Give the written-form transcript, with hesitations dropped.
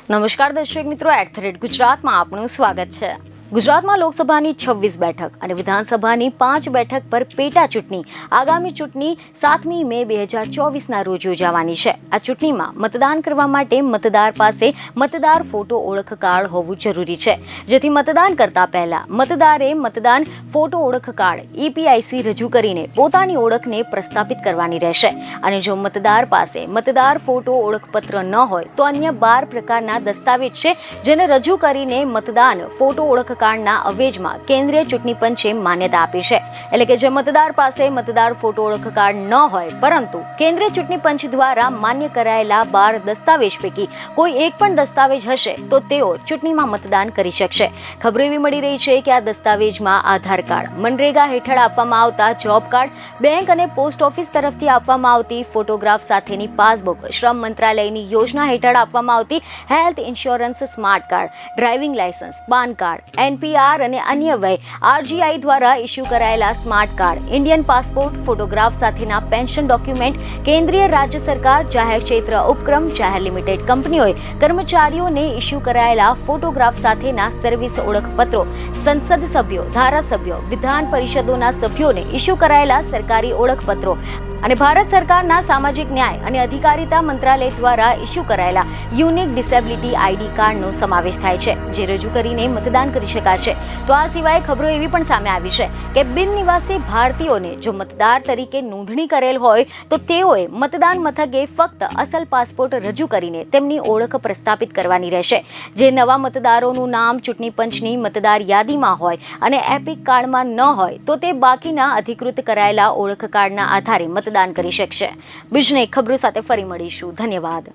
નમસ્કાર દર્શક મિત્રો, @ગુજરાતમાં આપનું સ્વાગત છે। ગુજરાતમાં લોકસભાની 26 બેઠક અને વિધાનસભાની 5 બેઠક પર પેટા ચૂંટણી આગામી ચૂંટણી 7મી મે 2024ના રોજ યોજાવાની છે। આ ચૂંટણીમાં મતદાન કરવા માટે મતદાર પાસે મતદાર ફોટો ઓળખ કાર્ડ હોવું જરૂરી છે, જેથી મતદાન કરતા પહેલા મતદારે મતદાન ફોટો ઓળખ કાર્ડ EPIC રજૂ કરીને પોતાની ઓળખને પ્રસ્થાપિત કરવાની રહેશે। અને જો મતદાર પાસે મતદાર ફોટો ઓળખપત્ર ન હોય તો અન્ય 12 પ્રકારના દસ્તાવેજ છે, જેને રજૂ કરીને મતદાન ફોટો ઓળખ કાર્ડના અવેજમાં કેન્દ્રીય ચૂંટણી પંચે માન્યતા આપી છે। એટલે કે જે મતદાર પાસે મતદાર ફોટો ઓળખ કાર્ડ ન હોય પરંતુ કેન્દ્રીય ચૂંટણી પંચ દ્વારા માન્ય કરાયેલા 12 દસ્તાવેજ પૈકી કોઈ એક પણ દસ્તાવેજ હશે તો તેઓ ચૂંટણીમાં મતદાન કરી શકશે। ખબરો એવી મળી રહી છે કે આ દસ્તાવેજમાં આધાર કાર્ડ, મનરેગા હેઠળ આપવામાં આવતા જોબ કાર્ડ, બેંક અને પોસ્ટ ઓફિસ તરફથી આપવામાં આવતી ફોટોગ્રાફ સાથેની પાસબુક, શ્રમ મંત્રાલયની યોજના હેઠળ આપવામાં આવતી health insurance smart card, driving licence, PAN card, NPR અને અન્ય RGI દ્વારા ઇસ્યુ કરાયેલા smart card, Indian passport, photograph સાથેના પેન્શન ડોક્યુમેન્ટ, કેન્દ્રીય રાજ્ય સરકાર, જાહેર ક્ષેત્ર ઉપક્રમ, જાહેર લિમિટેડ કંપનીઓએ કર્મચારીઓને ઇસ્યુ કરાયેલા ફોટોગ્રાફ સાથેના સર્વિસ ઓળખપત્રો, સંસદ સભ્યો, ધારાસભ્યો, વિધાન પરિષદોના સભ્યોને ઇસ્યુ કરાયેલા સરકારી ઓળખપત્રો અને ભારત સરકારના સામાજિક ન્યાય અને અધિકારિતા મંત્રાલય દ્વારા ઇસ્યુ કરાયેલા યુનિક ડિસેબિલિટી ID કાર્ડનો સમાવેશ થાય છે, જે રજૂ કરીને મતદાન કરી શકાશે। તો આ સિવાય ખબરો એવી પણ સામે આવી છે કે બિન નિવાસી ભારતીયોને જો મતદાર તરીકે નોંધણી કરેલ હોય તો તેઓએ મતદાન મથકે ફક્ત અસલ પાસપોર્ટ રજૂ કરીને તેમની ઓળખ પ્રસ્થાપિત કરવાની રહેશે। જે નવા મતદારોનું નામ ચૂંટણી પંચની મતદાર યાદીમાં હોય અને એપિક કાર્ડમાં ન હોય તો તે બાકીના અધિકૃત કરાયેલા ઓળખ કાર્ડના આધારે મતદાન કરી શકશે। બીજને ખબરો સાથે ફરી મળીશું। ધન્યવાદ।